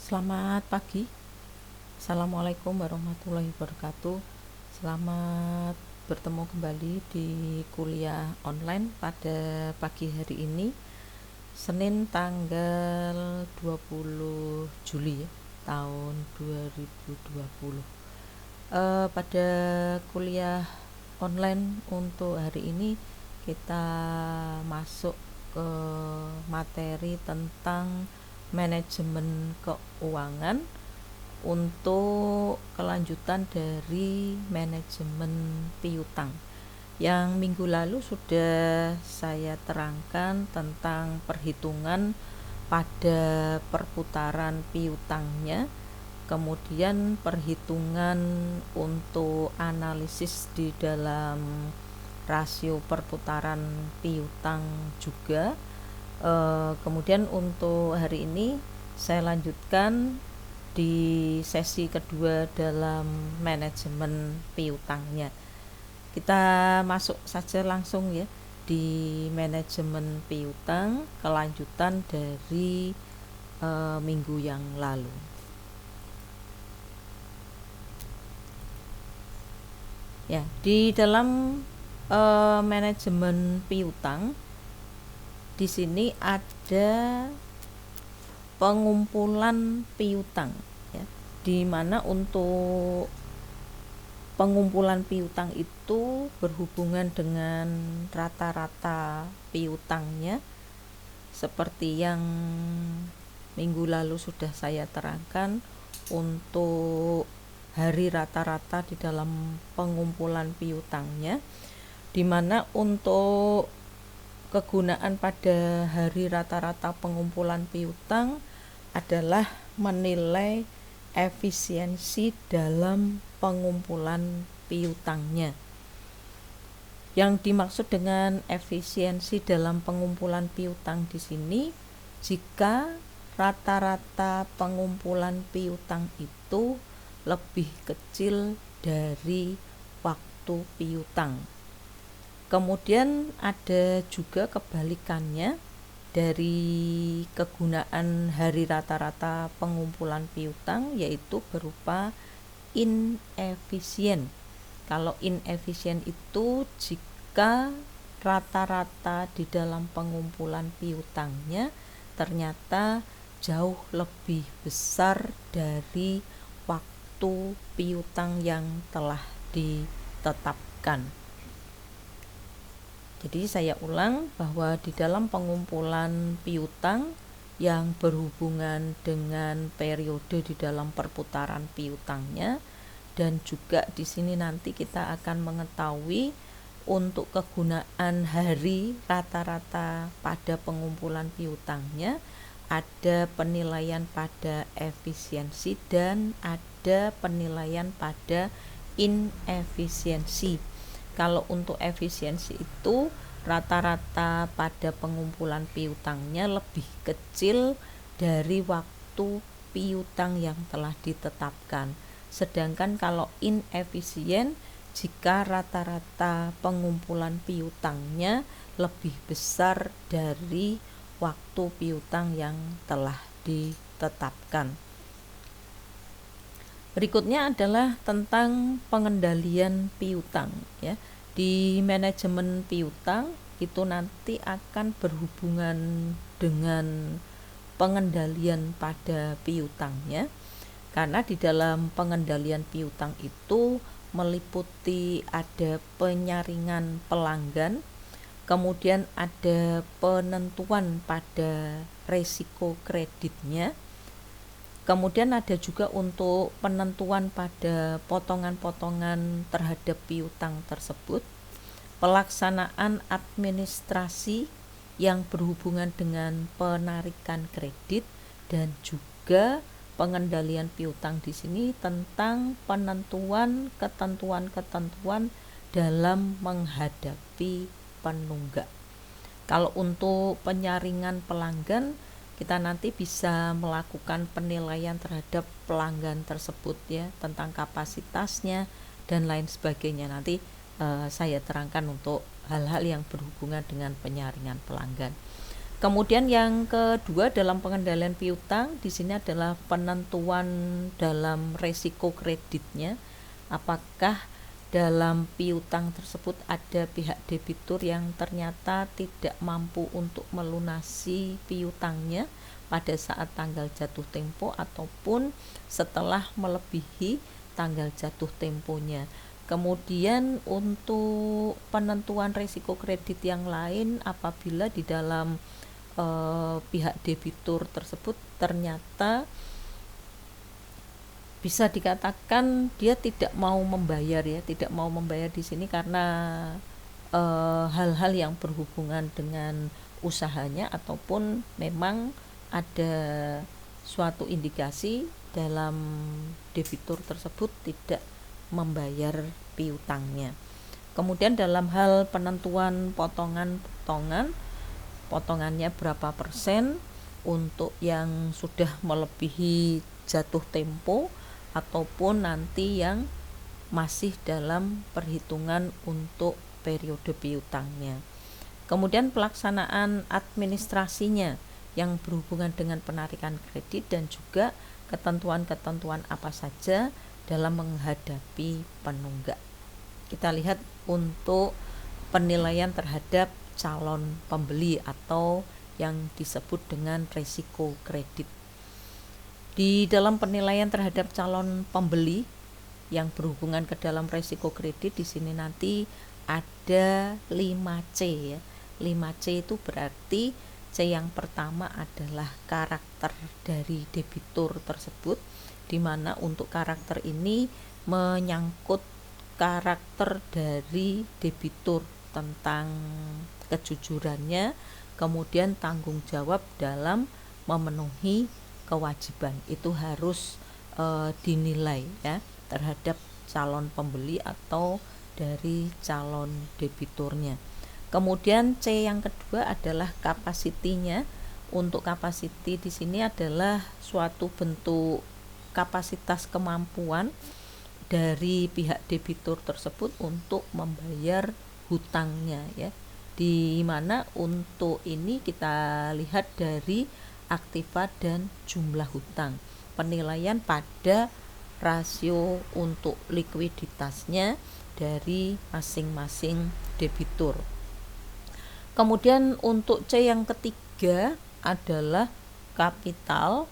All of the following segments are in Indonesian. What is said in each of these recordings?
Selamat pagi. Assalamualaikum warahmatullahi wabarakatuh. Selamat bertemu kembali di kuliah online pada pagi hari ini, Senin tanggal 20 Juli ya, tahun 2020. Pada kuliah online untuk hari ini kita masuk ke materi tentang manajemen keuangan untuk kelanjutan dari manajemen piutang. Yang minggu lalu sudah saya terangkan tentang perhitungan pada perputaran piutangnya, kemudian perhitungan untuk analisis di dalam rasio perputaran piutang juga. Kemudian untuk hari ini saya lanjutkan di sesi kedua dalam manajemen piutangnya. Kita masuk saja langsung ya di manajemen piutang, kelanjutan dari minggu yang lalu. Ya, di dalam manajemen piutang di sini ada pengumpulan piutang ya, di mana untuk pengumpulan piutang itu berhubungan dengan rata-rata piutangnya, seperti yang minggu lalu sudah saya terangkan untuk hari rata-rata di dalam pengumpulan piutangnya, di mana untuk kegunaan pada hari rata-rata pengumpulan piutang adalah menilai efisiensi dalam pengumpulan piutangnya. Yang dimaksud dengan efisiensi dalam pengumpulan piutang di sini, jika rata-rata pengumpulan piutang itu lebih kecil dari waktu piutang. Kemudian ada juga kebalikannya dari kegunaan hari rata-rata pengumpulan piutang, yaitu berupa inefisien. Kalau inefisien itu jika rata-rata di dalam pengumpulan piutangnya ternyata jauh lebih besar dari waktu piutang yang telah ditetapkan. Jadi saya ulang bahwa di dalam pengumpulan piutang yang berhubungan dengan periode di dalam perputaran piutangnya, dan juga di sini nanti kita akan mengetahui untuk kegunaan hari rata-rata pada pengumpulan piutangnya, ada penilaian pada efisiensi dan ada penilaian pada inefisiensi. Kalau untuk efisiensi itu rata-rata pada pengumpulan piutangnya lebih kecil dari waktu piutang yang telah ditetapkan. Sedangkan kalau inefisien, jika rata-rata pengumpulan piutangnya lebih besar dari waktu piutang yang telah ditetapkan. Berikutnya adalah tentang pengendalian piutang ya. Di manajemen piutang itu nanti akan berhubungan dengan pengendalian pada piutangnya, karena di dalam pengendalian piutang itu meliputi ada penyaringan pelanggan, kemudian ada penentuan pada resiko kreditnya, kemudian ada juga untuk penentuan pada potongan-potongan terhadap piutang tersebut, pelaksanaan administrasi yang berhubungan dengan penarikan kredit, dan juga pengendalian piutang di sini tentang penentuan ketentuan-ketentuan dalam menghadapi penunggak. Kalau untuk penyaringan pelanggan, kita nanti bisa melakukan penilaian terhadap pelanggan tersebut ya, tentang kapasitasnya dan lain sebagainya. Nanti saya terangkan untuk hal-hal yang berhubungan dengan penyaringan pelanggan. Kemudian yang kedua dalam pengendalian piutang di sini adalah penentuan dalam resiko kreditnya. Apakah dalam piutang tersebut ada pihak debitur yang ternyata tidak mampu untuk melunasi piutangnya pada saat tanggal jatuh tempo ataupun setelah melebihi tanggal jatuh temponya. Kemudian untuk penentuan risiko kredit yang lain, apabila di dalam pihak debitur tersebut ternyata bisa dikatakan dia tidak mau membayar ya, tidak mau membayar di sini karena hal-hal yang berhubungan dengan usahanya ataupun memang ada suatu indikasi dalam debitur tersebut tidak membayar piutangnya. Kemudian dalam hal penentuan potongannya berapa persen untuk yang sudah melebihi jatuh tempo ataupun nanti yang masih dalam perhitungan untuk periode piutangnya. Kemudian pelaksanaan administrasinya yang berhubungan dengan penarikan kredit dan juga ketentuan-ketentuan apa saja dalam menghadapi penunggak. Kita lihat untuk penilaian terhadap calon pembeli atau yang disebut dengan risiko kredit. Di dalam penilaian terhadap calon pembeli yang berhubungan ke dalam risiko kredit di sini nanti ada 5C ya. 5C itu berarti C yang pertama adalah karakter dari debitur tersebut, di mana untuk karakter ini menyangkut karakter dari debitur tentang kejujurannya, kemudian tanggung jawab dalam memenuhi kewajiban. Itu harus dinilai ya terhadap calon pembeli atau dari calon debiturnya. Kemudian C yang kedua adalah kapasitinya. Untuk kapasiti di sini adalah suatu bentuk kapasitas kemampuan dari pihak debitur tersebut untuk membayar hutangnya ya. Di mana untuk ini kita lihat dari aktiva dan jumlah hutang. Penilaian pada rasio untuk likuiditasnya dari masing-masing debitur. Kemudian untuk C yang ketiga adalah kapital.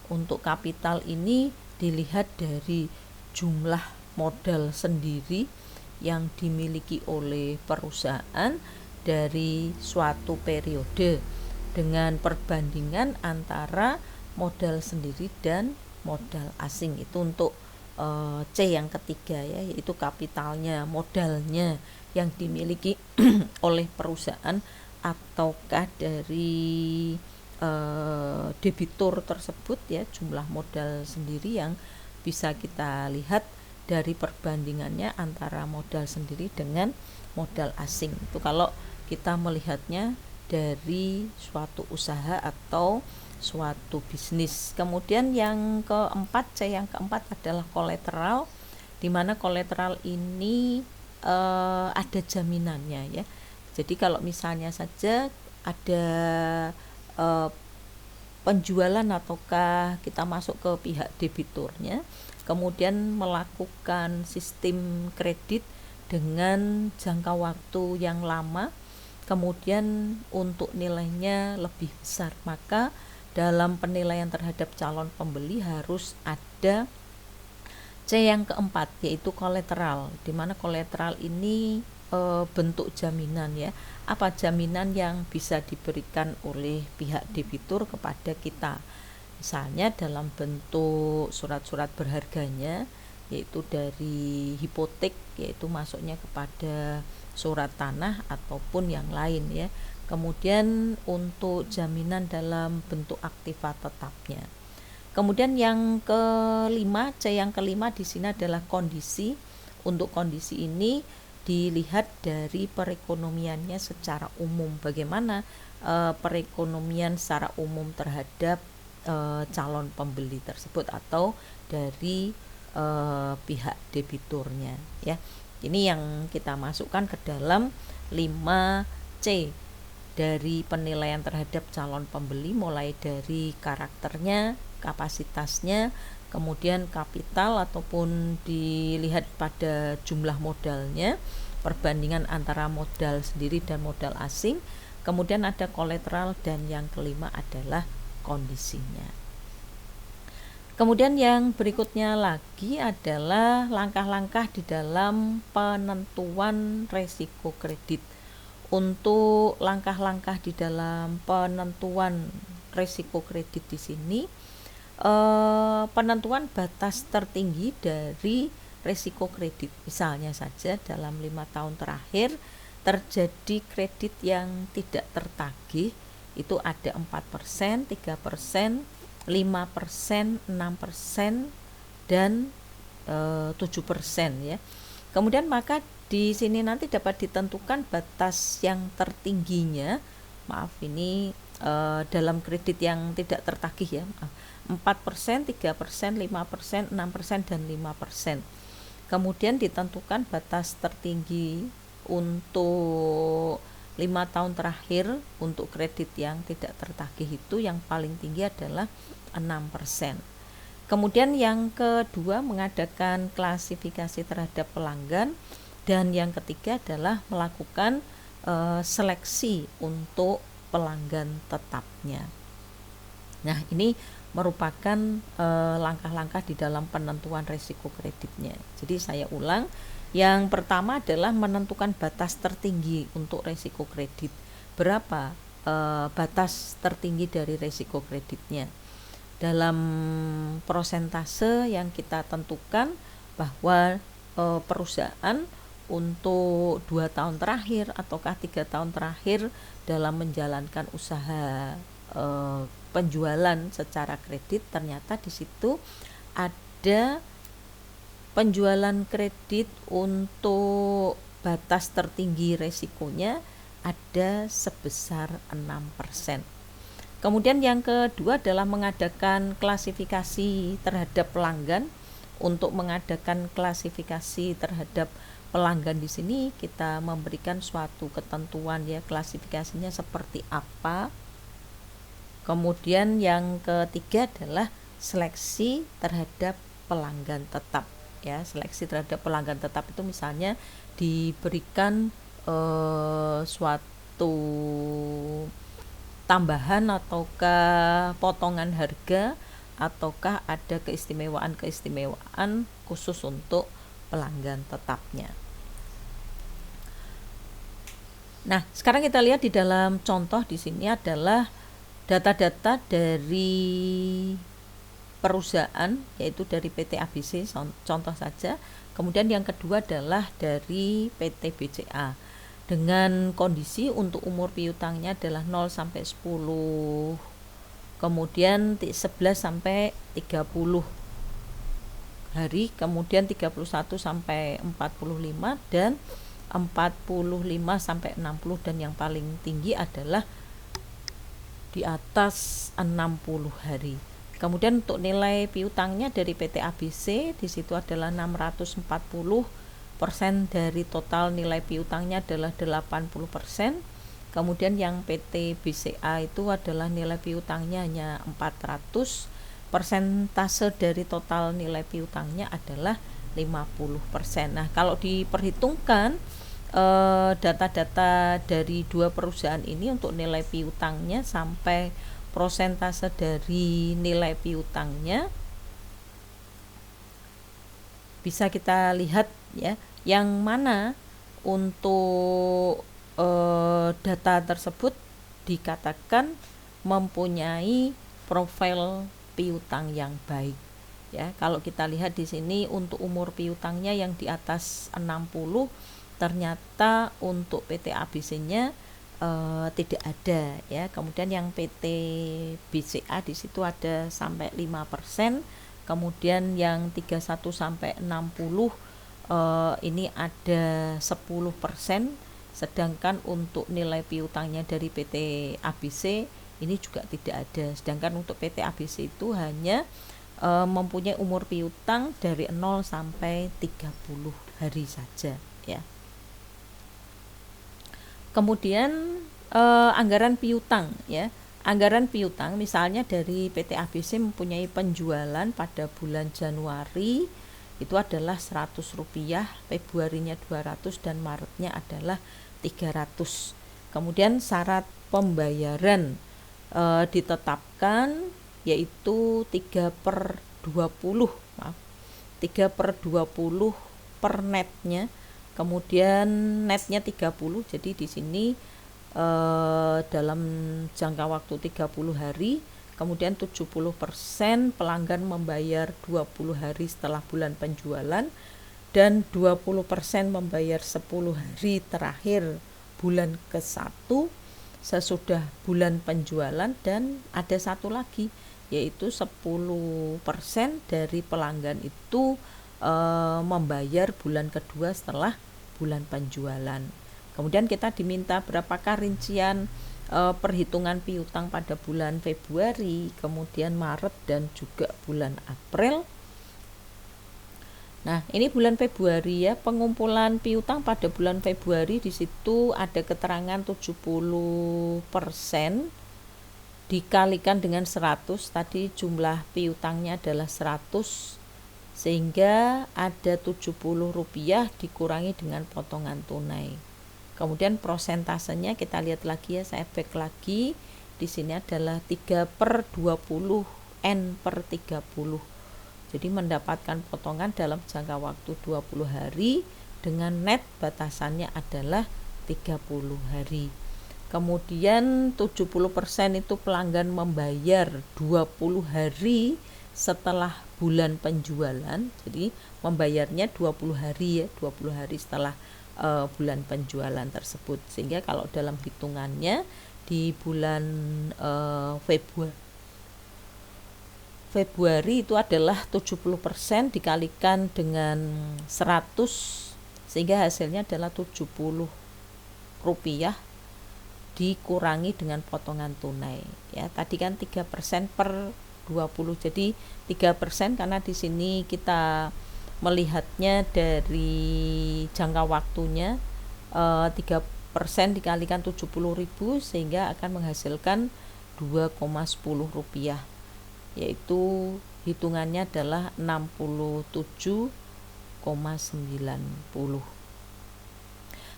Untuk kapital ini dilihat dari jumlah modal sendiri yang dimiliki oleh perusahaan dari suatu periode dengan perbandingan antara modal sendiri dan modal asing. Itu untuk C yang ketiga ya, yaitu kapitalnya, modalnya yang dimiliki oleh perusahaan ataukah dari debitur tersebut ya, jumlah modal sendiri yang bisa kita lihat dari perbandingannya antara modal sendiri dengan modal asing. Itu kalau kita melihatnya dari suatu usaha atau suatu bisnis. Kemudian yang keempat, C yang keempat adalah kolateral, di mana kolateral ini ada jaminannya ya. Jadi kalau misalnya saja ada penjualan ataukah kita masuk ke pihak debiturnya, kemudian melakukan sistem kredit dengan jangka waktu yang lama, kemudian untuk nilainya lebih besar, maka dalam penilaian terhadap calon pembeli harus ada C yang keempat, yaitu kolateral, di mana kolateral ini bentuk jaminan ya. Apa jaminan yang bisa diberikan oleh pihak debitur kepada kita? Misalnya dalam bentuk surat-surat berharganya, yaitu dari hipotek, yaitu masuknya kepada surat tanah ataupun yang lain ya. Kemudian untuk jaminan dalam bentuk aktiva tetapnya. Kemudian yang kelima, C yang kelima di sini adalah kondisi. Untuk kondisi ini dilihat dari perekonomiannya secara umum. Bagaimana perekonomian secara umum terhadap calon pembeli tersebut atau dari pihak debiturnya ya. Ini yang kita masukkan ke dalam 5C. dari penilaian terhadap calon pembeli, mulai dari karakternya, kapasitasnya, kemudian kapital ataupun dilihat pada jumlah modalnya, perbandingan antara modal sendiri dan modal asing, kemudian ada kolateral, dan yang kelima adalah kondisinya. Kemudian yang berikutnya lagi adalah langkah-langkah di dalam penentuan resiko kredit. Untuk langkah-langkah di dalam penentuan resiko kredit di sini, penentuan batas tertinggi dari resiko kredit. Misalnya saja dalam 5 tahun terakhir terjadi kredit yang tidak tertagih, itu ada 4%, 3%, 5%, 6%, dan 7% ya. Kemudian maka di sini nanti dapat ditentukan batas yang tertingginya, ini dalam kredit yang tidak tertagih ya, 4%, 3%, 5%, 6%, dan 5%. Kemudian ditentukan batas tertinggi untuk 5 tahun terakhir untuk kredit yang tidak tertagih, itu yang paling tinggi adalah 6%. Kemudian yang kedua, mengadakan klasifikasi terhadap pelanggan, dan yang ketiga adalah melakukan seleksi untuk pelanggan tetapnya. Nah, ini merupakan langkah-langkah di dalam penentuan risiko kreditnya. Jadi saya ulang, yang pertama adalah menentukan batas tertinggi untuk risiko kredit. Berapa batas tertinggi dari risiko kreditnya? Dalam prosentase yang kita tentukan bahwa perusahaan untuk 2 tahun terakhir ataukah 3 tahun terakhir dalam menjalankan usaha penjualan secara kredit, ternyata di situ ada penjualan kredit untuk batas tertinggi resikonya ada sebesar 6%. Kemudian yang kedua adalah mengadakan klasifikasi terhadap pelanggan. Untuk mengadakan klasifikasi terhadap pelanggan di sini kita memberikan suatu ketentuan ya, klasifikasinya seperti apa. Kemudian yang ketiga adalah seleksi terhadap pelanggan tetap ya. Seleksi terhadap pelanggan tetap itu misalnya diberikan suatu tambahan ataukah potongan harga, ataukah ada keistimewaan-keistimewaan khusus untuk pelanggan tetapnya. Nah, sekarang kita lihat di dalam contoh di sini adalah data-data dari perusahaan, yaitu dari PT ABC contoh saja. Kemudian yang kedua adalah dari PT BCA. Dengan kondisi untuk umur piutangnya adalah 0 sampai 10, kemudian 11 sampai 30 hari, kemudian 31 sampai 45, dan 45 sampai 60, dan yang paling tinggi adalah di atas 60 hari. Kemudian untuk nilai piutangnya dari PT ABC di situ adalah 640%, dari total nilai piutangnya adalah 80%. Kemudian yang PT BCA itu adalah nilai piutangnya hanya 400, persentase dari total nilai piutangnya adalah 50%. Nah, kalau diperhitungkan data-data dari dua perusahaan ini untuk nilai piutangnya sampai prosentase dari nilai piutangnya, bisa kita lihat ya, yang mana untuk data tersebut dikatakan mempunyai profil piutang yang baik ya. Kalau kita lihat di sini untuk umur piutangnya yang di atas 60, ternyata untuk PT ABC-nya tidak ada ya. Kemudian yang PT BCA di situ ada sampai 5%. Kemudian yang 31 sampai 60 ini ada 10%, sedangkan untuk nilai piutangnya dari PT ABC ini juga tidak ada. Sedangkan untuk PT ABC itu hanya mempunyai umur piutang dari 0 sampai 30 hari saja ya. Kemudian anggaran piutang ya. Anggaran piutang misalnya dari PT ABC mempunyai penjualan pada bulan Januari itu adalah Rp100, Februarinya 200 dan Maretnya adalah 300. Kemudian syarat pembayaran ditetapkan yaitu 3/20, maaf, 3/20 per netnya. Kemudian netnya 30, jadi di sini dalam jangka waktu 30 hari, kemudian 70% pelanggan membayar 20 hari setelah bulan penjualan dan 20% membayar 10 hari terakhir bulan ke-1 sesudah bulan penjualan, dan ada satu lagi yaitu 10% dari pelanggan itu membayar bulan kedua setelah bulan penjualan. Kemudian kita diminta berapakah rincian perhitungan piutang pada bulan Februari, kemudian Maret dan juga bulan April. Nah, ini bulan Februari ya, pengumpulan piutang pada bulan Februari di situ ada keterangan 70% dikalikan dengan 100, tadi jumlah piutangnya adalah 100, sehingga ada Rp70 dikurangi dengan potongan tunai. Kemudian prosentasenya kita lihat lagi ya, saya back lagi. Di sini adalah 3/20 N/30. Jadi mendapatkan potongan dalam jangka waktu 20 hari dengan net batasannya adalah 30 hari. Kemudian 70% itu pelanggan membayar 20 hari setelah bulan penjualan. Jadi membayarnya 20 hari ya, 20 hari setelah bulan penjualan tersebut, sehingga kalau dalam hitungannya di bulan Februari itu adalah 70% dikalikan dengan 100, sehingga hasilnya adalah Rp70 dikurangi dengan potongan tunai ya. Tadi kan 3%/20, jadi 3% karena di sini kita melihatnya dari jangka waktunya, 3% dikalikan 70.000 sehingga akan menghasilkan Rp2,10, yaitu hitungannya adalah 67,90.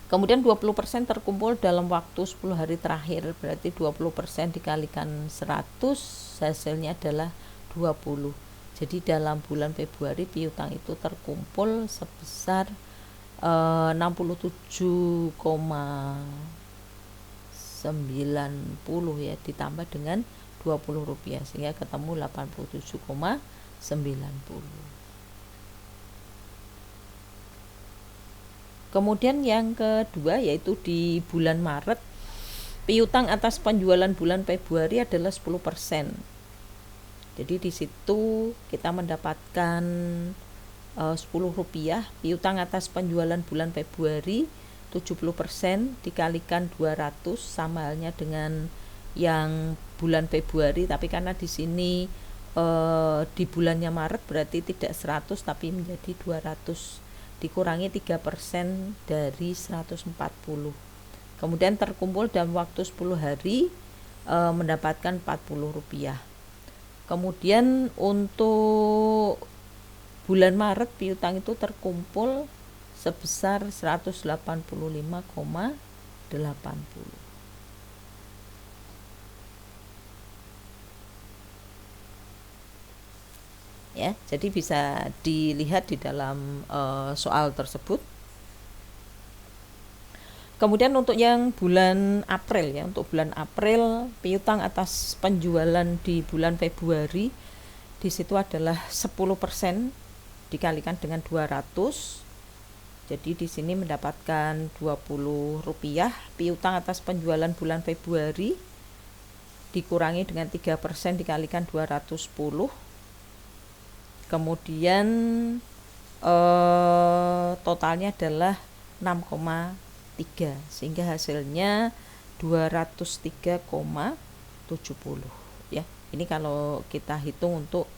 Kemudian 20% terkumpul dalam waktu 10 hari terakhir, berarti 20% dikalikan 100 hasilnya adalah 20. Jadi dalam bulan Februari piutang itu terkumpul sebesar 67,90 ya, ditambah dengan Rp20 sehingga ketemu 87,90. Kemudian yang kedua yaitu di bulan Maret, piutang atas penjualan bulan Februari adalah 10%. Jadi di situ kita mendapatkan Rp10, piutang atas penjualan bulan Februari 70% dikalikan 200 sama halnya dengan yang bulan Februari, tapi karena di sini di bulannya Maret berarti tidak 100 tapi menjadi 200, dikurangi 3% dari 140. Kemudian terkumpul dalam waktu 10 hari mendapatkan Rp40. Kemudian untuk bulan Maret piutang itu terkumpul sebesar 185,80. Ya, jadi bisa dilihat di dalam soal tersebut. Kemudian untuk yang bulan April ya, untuk bulan April piutang atas penjualan di bulan Februari di situ adalah 10% dikalikan dengan 200. Jadi di sini mendapatkan Rp20. Piutang atas penjualan bulan Februari dikurangi dengan 3% dikalikan 210. Kemudian totalnya adalah 6,3 sehingga hasilnya 203,70 ya. Ini kalau kita hitung untuk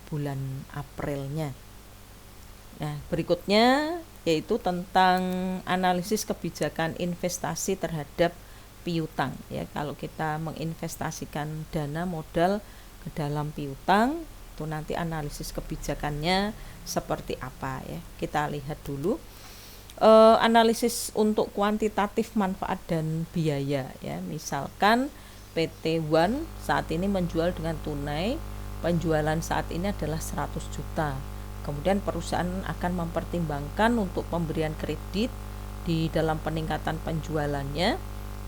bulan Aprilnya. Nah, berikutnya yaitu tentang analisis kebijakan investasi terhadap piutang ya. Kalau kita menginvestasikan dana modal ke dalam piutang, itu nanti analisis kebijakannya seperti apa ya. Kita lihat dulu analisis untuk kuantitatif manfaat dan biaya ya. Misalkan PT One saat ini menjual dengan tunai, penjualan saat ini adalah 100 juta. Kemudian perusahaan akan mempertimbangkan untuk pemberian kredit di dalam peningkatan penjualannya,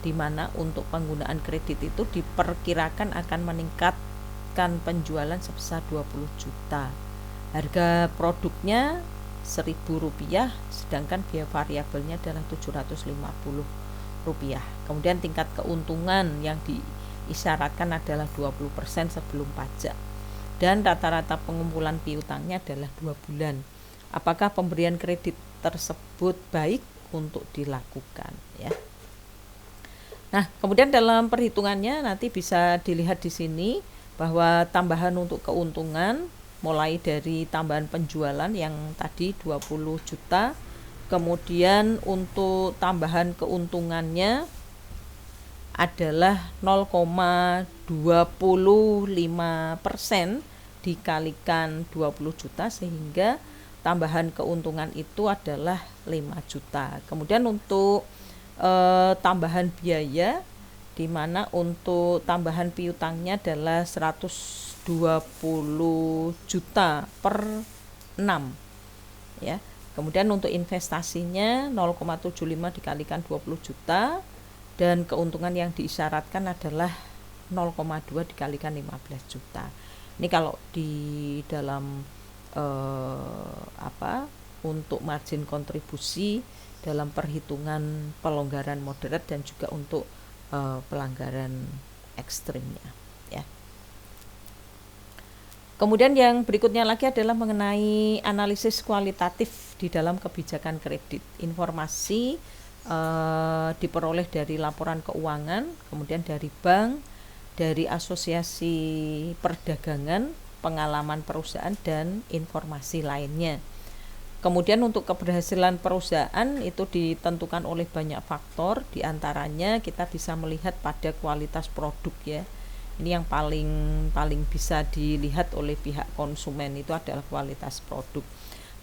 di mana untuk penggunaan kredit itu diperkirakan akan meningkatkan penjualan sebesar 20 juta. Harga produknya Rp1.000, sedangkan biaya variabelnya adalah Rp750. Kemudian tingkat keuntungan yang diisyaratkan adalah 20% sebelum pajak. Dan rata-rata pengumpulan piutangnya adalah 2 bulan. Apakah pemberian kredit tersebut baik untuk dilakukan ya. Nah, kemudian dalam perhitungannya nanti bisa dilihat di sini bahwa tambahan untuk keuntungan mulai dari tambahan penjualan yang tadi 20 juta, kemudian untuk tambahan keuntungannya adalah 0,25% dikalikan 20 juta sehingga tambahan keuntungan itu adalah 5 juta. Kemudian untuk tambahan biaya, di mana untuk tambahan piutangnya adalah 120 juta per 6 ya. Kemudian untuk investasinya 0,75 dikalikan 20 juta dan keuntungan yang diisyaratkan adalah 0,2 dikalikan 15 juta. Ini kalau di dalam untuk margin kontribusi dalam perhitungan pelonggaran moderat dan juga untuk pelanggaran ekstrimnya ya. Kemudian yang berikutnya lagi adalah mengenai analisis kualitatif di dalam kebijakan kredit. Informasi diperoleh dari laporan keuangan, kemudian dari bank, dari asosiasi perdagangan, pengalaman perusahaan, dan informasi lainnya. Kemudian untuk keberhasilan perusahaan itu ditentukan oleh banyak faktor, diantaranya kita bisa melihat pada kualitas produk ya. Ini yang paling bisa dilihat oleh pihak konsumen, itu adalah kualitas produk.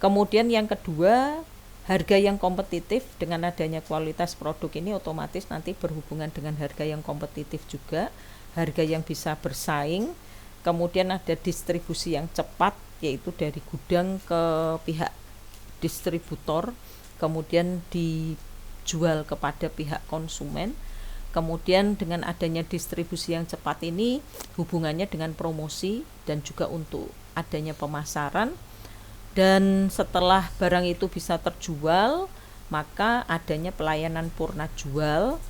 Kemudian yang kedua, harga yang kompetitif. Dengan adanya kualitas produk ini otomatis nanti berhubungan dengan harga yang kompetitif juga, harga yang bisa bersaing. Kemudian ada distribusi yang cepat, yaitu dari gudang ke pihak distributor, kemudian dijual kepada pihak konsumen. Kemudian dengan adanya distribusi yang cepat ini hubungannya dengan promosi dan juga untuk adanya pemasaran. Dan setelah barang itu bisa terjual, maka adanya pelayanan purna jual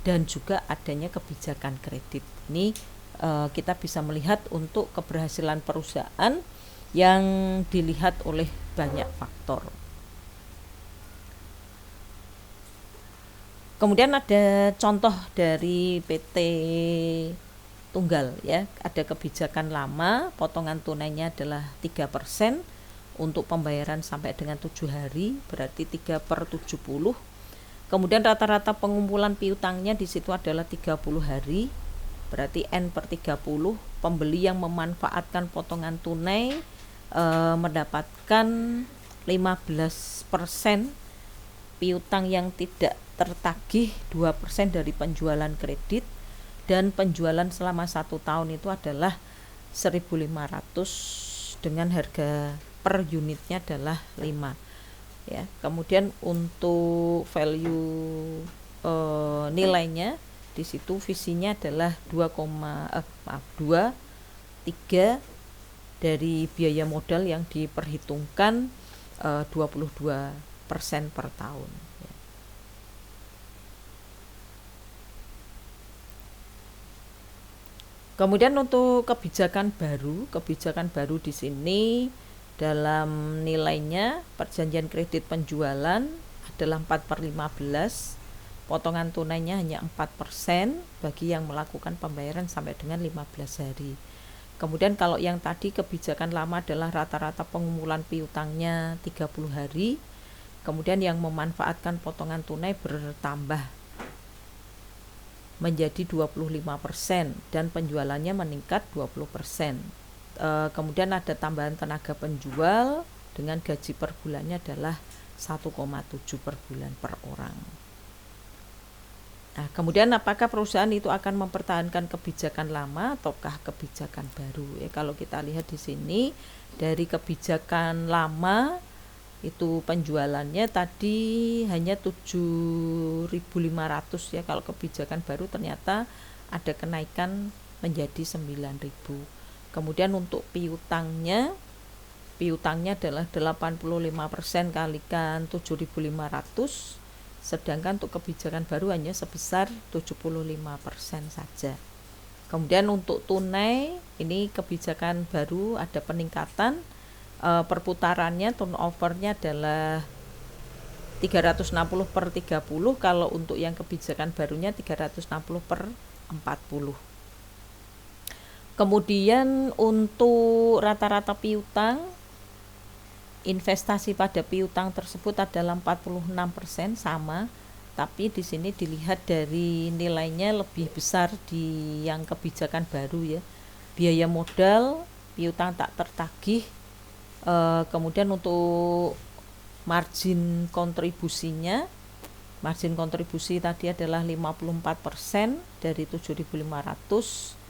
dan juga adanya kebijakan kredit. Ini kita bisa melihat untuk keberhasilan perusahaan yang dilihat oleh banyak faktor. Kemudian ada contoh dari PT Tunggal ya. Ada kebijakan lama, potongan tunainya adalah 3% untuk pembayaran sampai dengan 7 hari, berarti 3/70. Kemudian rata-rata pengumpulan piutangnya di situ adalah 30 hari, berarti N/30. Pembeli yang memanfaatkan potongan tunai mendapatkan 15% piutang yang tidak tertagih, 2% dari penjualan kredit, dan penjualan selama 1 tahun itu adalah 1.500 dengan harga per unitnya adalah 5 ya. Kemudian untuk value nilainya di situ visinya adalah 2,3 dari biaya modal yang diperhitungkan 22% per tahun ya. Kemudian untuk kebijakan baru di sini dalam nilainya perjanjian kredit penjualan adalah 4/15, potongan tunainya hanya 4% bagi yang melakukan pembayaran sampai dengan 15 hari. Kemudian kalau yang tadi kebijakan lama adalah rata-rata pengumpulan piutangnya 30 hari, kemudian yang memanfaatkan potongan tunai bertambah menjadi 25% dan penjualannya meningkat 20%. Kemudian ada tambahan tenaga penjual dengan gaji per bulannya adalah 1,7 per bulan per orang. Nah, kemudian apakah perusahaan itu akan mempertahankan kebijakan lama ataukah kebijakan baru? Ya, kalau kita lihat di sini dari kebijakan lama itu penjualannya tadi hanya 7.500 ya. Kalau kebijakan baru ternyata ada kenaikan menjadi 9.000. Kemudian untuk piutangnya adalah 85% kalikan 7.500, sedangkan untuk kebijakan baru hanya sebesar 75% saja. Kemudian untuk tunai, ini kebijakan baru ada peningkatan, perputarannya turnovernya adalah 360 per 30, kalau untuk yang kebijakan barunya 360 per 40. Kemudian untuk rata-rata piutang, investasi pada piutang tersebut adalah 46% sama, tapi di sini dilihat dari nilainya lebih besar di yang kebijakan baru ya. Biaya modal piutang tak tertagih, kemudian untuk margin kontribusi tadi adalah 54% dari 7.500.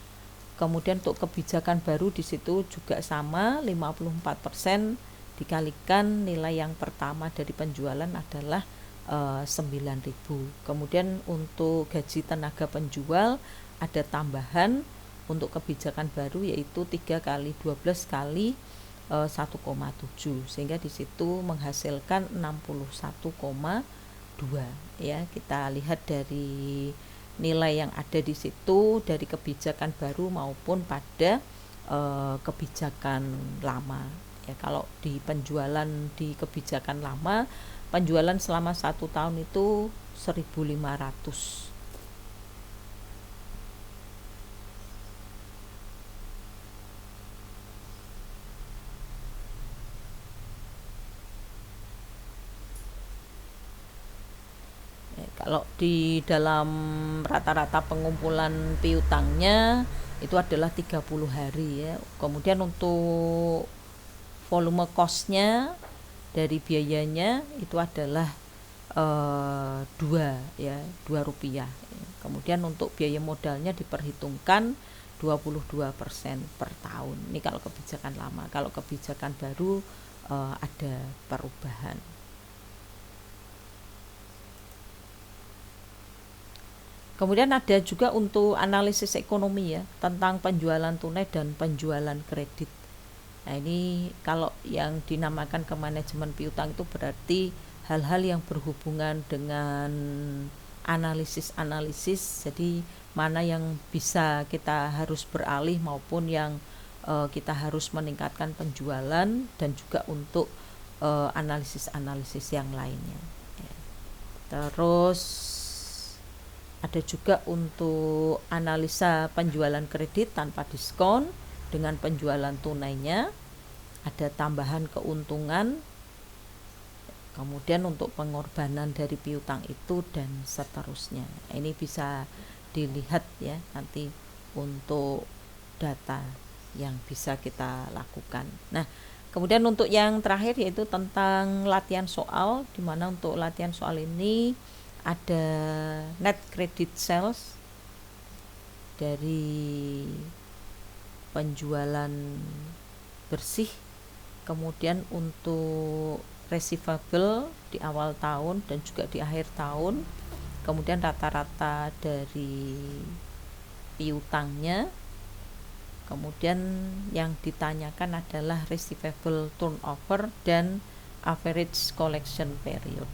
Kemudian untuk kebijakan baru di situ juga sama, 54% dikalikan nilai yang pertama dari penjualan adalah 9.000. Kemudian untuk gaji tenaga penjual ada tambahan untuk kebijakan baru yaitu 3 kali 12 kali 1,7, sehingga di situ menghasilkan 61,2 ya. Kita lihat dari nilai yang ada di situ dari kebijakan baru maupun pada kebijakan lama. Ya, kalau di penjualan di kebijakan lama, penjualan selama 1 tahun itu 1.500. Kalau di dalam rata-rata pengumpulan piutangnya itu adalah 30 hari ya. Kemudian untuk volume cost-nya dari biayanya itu adalah 2 rupiah. Kemudian untuk biaya modalnya diperhitungkan 22% per tahun. Ini kalau kebijakan lama. Kalau kebijakan baru ada perubahan. Kemudian ada juga untuk analisis ekonomi ya, tentang penjualan tunai dan penjualan kredit. Nah, ini kalau yang dinamakan ke manajemen piutang itu berarti hal-hal yang berhubungan dengan analisis. Jadi mana yang bisa kita harus beralih maupun yang kita harus meningkatkan penjualan, dan juga untuk analisis yang lainnya. Terus ada juga untuk analisa penjualan kredit tanpa diskon dengan penjualan tunainya, ada tambahan keuntungan, kemudian untuk pengorbanan dari piutang itu, dan seterusnya. Ini bisa dilihat ya nanti untuk data yang bisa kita lakukan. Nah, kemudian untuk yang terakhir yaitu tentang latihan soal, di mana untuk latihan soal ini ada net credit sales dari penjualan bersih, kemudian untuk receivable di awal tahun dan juga di akhir tahun, kemudian rata-rata dari piutangnya, kemudian yang ditanyakan adalah receivable turnover dan average collection period.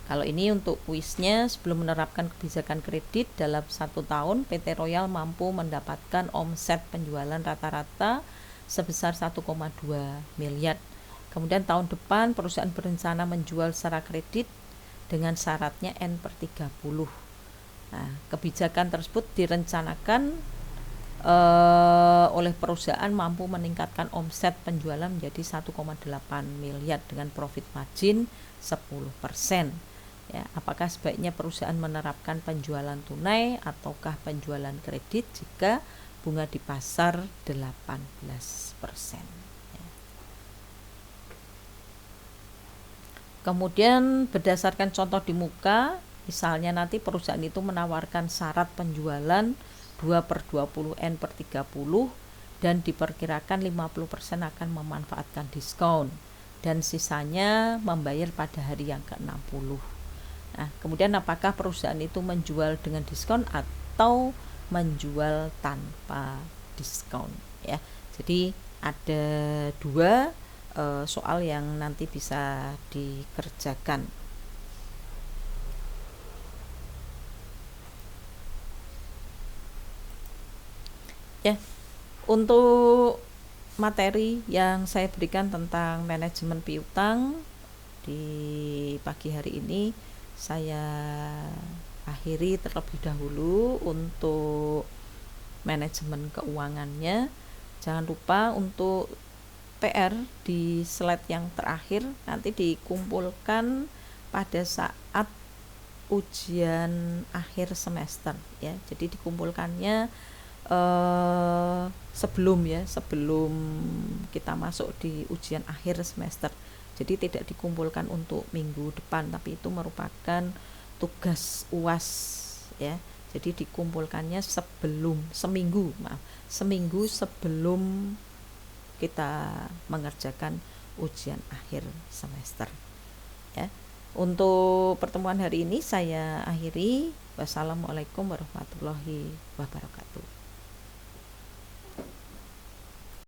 Kalau ini untuk kuisnya, sebelum menerapkan kebijakan kredit dalam 1 tahun, PT Royal mampu mendapatkan omset penjualan rata-rata sebesar 1,2 miliar. Kemudian tahun depan perusahaan berencana menjual secara kredit dengan syaratnya N/30. Nah, kebijakan tersebut direncanakan oleh perusahaan mampu meningkatkan omset penjualan menjadi 1,8 miliar dengan profit margin 10%. Ya, apakah sebaiknya perusahaan menerapkan penjualan tunai ataukah penjualan kredit jika bunga di pasar 18%. Ya. Kemudian berdasarkan contoh di muka, misalnya nanti perusahaan itu menawarkan syarat penjualan 2/20 N/30 dan diperkirakan 50% akan memanfaatkan diskon dan sisanya membayar pada hari yang ke-60. Nah, kemudian apakah perusahaan itu menjual dengan diskon atau menjual tanpa diskon, ya. Jadi ada dua soal yang nanti bisa dikerjakan. Ya, untuk materi yang saya berikan tentang manajemen piutang di pagi hari ini saya akhiri terlebih dahulu untuk manajemen keuangannya. Jangan lupa untuk PR di slide yang terakhir nanti dikumpulkan pada saat ujian akhir semester, ya. Jadi dikumpulkannya sebelum kita masuk di ujian akhir semester. Jadi tidak dikumpulkan untuk minggu depan, tapi itu merupakan tugas UAS, ya. Jadi dikumpulkannya seminggu sebelum kita mengerjakan ujian akhir semester, ya. Untuk pertemuan hari ini saya akhiri. Wassalamualaikum warahmatullahi wabarakatuh.